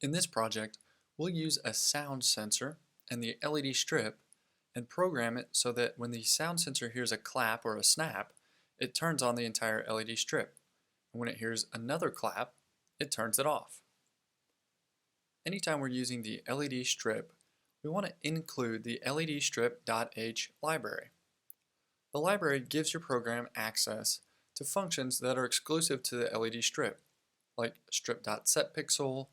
In this project, we'll use a sound sensor and the LED strip and program it so that when the sound sensor hears a clap or a snap, it turns on the entire LED strip. And when it hears another clap, it turns it off. Anytime we're using the LED strip, we want to include the LED strip.h library. The library gives your program access to functions that are exclusive to the LED strip, like strip.setPixel,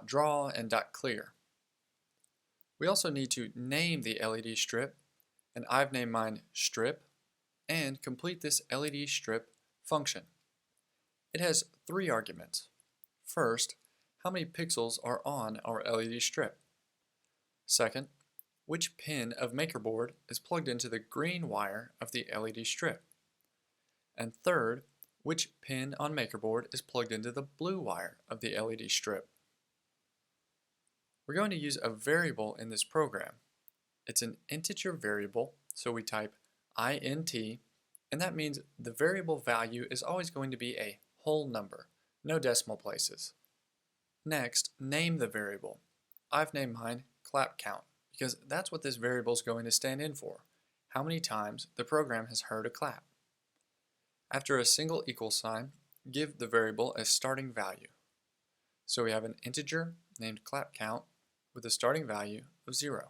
.draw, and .clear. We also need to name the LED strip, and I've named mine strip, and complete this LED strip function. It has 3 arguments. First, how many pixels are on our LED strip? Second, which pin of MakerBoard is plugged into the green wire of the LED strip? And third, which pin on MakerBoard is plugged into the blue wire of the LED strip? We're going to use a variable in this program. It's an integer variable, so we type int, and that means the variable value is always going to be a whole number, no decimal places. Next, name the variable. I've named mine clap count because that's what this variable is going to stand in for, how many times the program has heard a clap. After a single equal sign, give the variable a starting value. So we have an integer named clap count with a starting value of 0.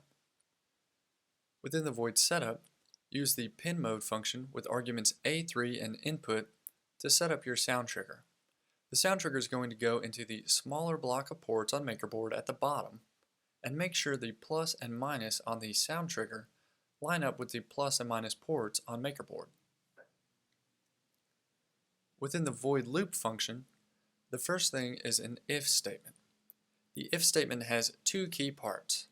Within the void setup, use the pin mode function with arguments A3 and input to set up your sound trigger. The sound trigger is going to go into the smaller block of ports on MakerBoard at the bottom, and make sure the plus and minus on the sound trigger line up with the plus and minus ports on MakerBoard. Within the void loop function, the first thing is an if statement. The if statement has 2 key parts: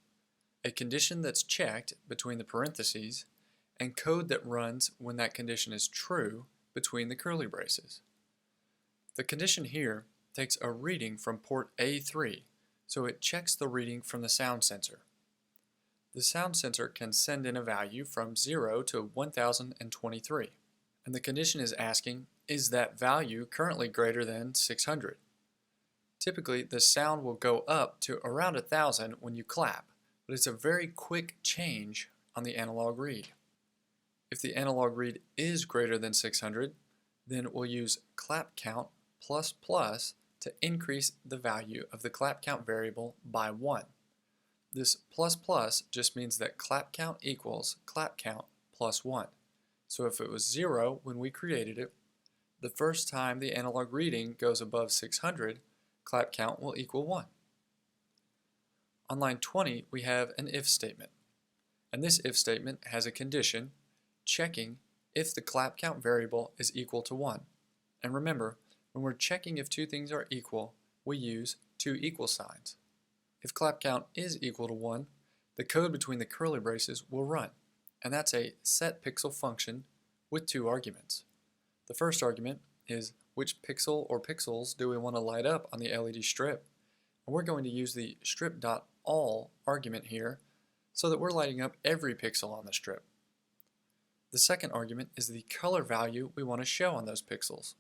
a condition that's checked between the parentheses, and code that runs when that condition is true between the curly braces. The condition here takes a reading from port A3, so it checks the reading from the sound sensor. The sound sensor can send in a value from 0 to 1023, and the condition is asking, is that value currently greater than 600? Typically, the sound will go up to around 1000 when you clap, but it's a very quick change on the analog read. If the analog read is greater than 600, then we'll use clap count plus plus to increase the value of the clap count variable by 1. This plus plus just means that clap count equals clap count plus 1. So if it was 0 when we created it, the first time the analog reading goes above 600, clap count will equal 1. On line 20, we have an if statement. And this if statement has a condition checking if the clap count variable is equal to 1. And remember, when we're checking if 2 things are equal, we use 2 equal signs. If clap count is equal to 1, the code between the curly braces will run, and that's a setPixel function with 2 arguments. The first argument is which pixel or pixels do we want to light up on the LED strip, and we're going to use the strip.all argument here so that we're lighting up every pixel on the strip. The second argument is the color value we want to show on those pixels.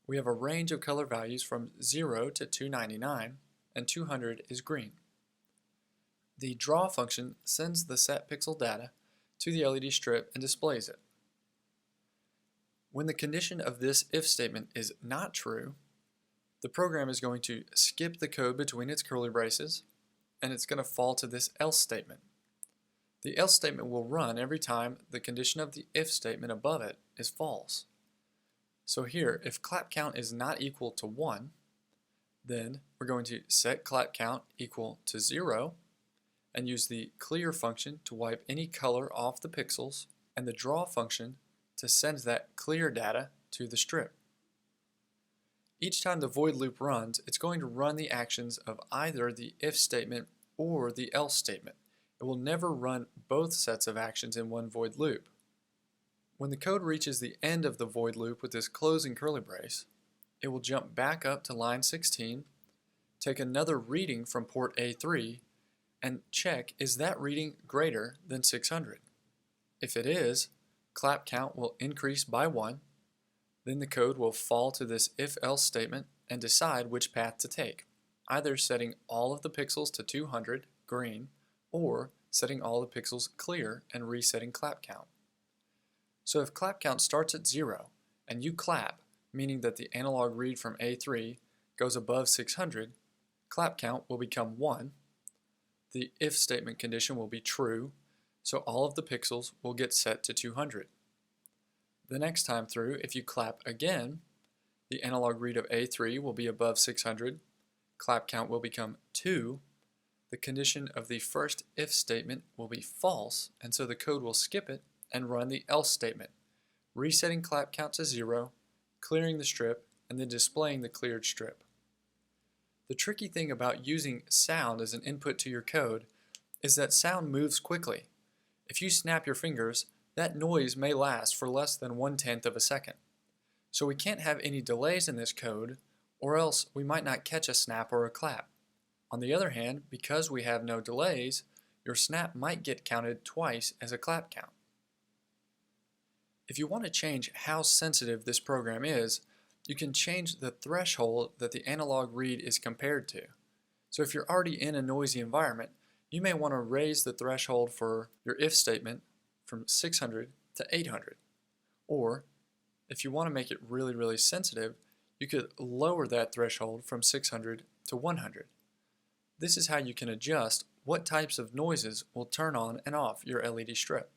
We have a range of color values from 0 to 299, and 200 is green. The draw function sends the set pixel data to the LED strip and displays it. When the condition of this if statement is not true, the program is going to skip the code between its curly braces, and it's going to fall to this else statement. The else statement will run every time the condition of the if statement above it is false. So here, if clap count is not equal to 1, then we're going to set clap count equal to 0 and use the clear function to wipe any color off the pixels and the draw function to send that clear data to the strip. Each time the void loop runs, it's going to run the actions of either the if statement or the else statement. It will never run both sets of actions in one void loop. When the code reaches the end of the void loop with this closing curly brace, it will jump back up to line 16, take another reading from port A3, and check is that reading greater than 600. If it is, clap count will increase by 1, then the code will fall to this if-else statement and decide which path to take, either setting all of the pixels to 200, green, or setting all the pixels clear and resetting clap count. So if clap count starts at 0 and you clap, meaning that the analog read from A3 goes above 600, clap count will become 1. The if statement condition will be true, so all of the pixels will get set to 200. The next time through, if you clap again, the analog read of A3 will be above 600, clap count will become 2, the condition of the first if statement will be false, and so the code will skip it and run the else statement, resetting clap count to 0, clearing the strip, and then displaying the cleared strip. The tricky thing about using sound as an input to your code is that sound moves quickly. If you snap your fingers, that noise may last for less than 1/10 of a second. So we can't have any delays in this code, or else we might not catch a snap or a clap. On the other hand, because we have no delays, your snap might get counted twice as a clap count. If you want to change how sensitive this program is, you can change the threshold that the analog read is compared to. So if you're already in a noisy environment, you may want to raise the threshold for your if statement from 600 to 800. Or if you want to make it really sensitive, you could lower that threshold from 600 to 100. This is how you can adjust what types of noises will turn on and off your LED strip.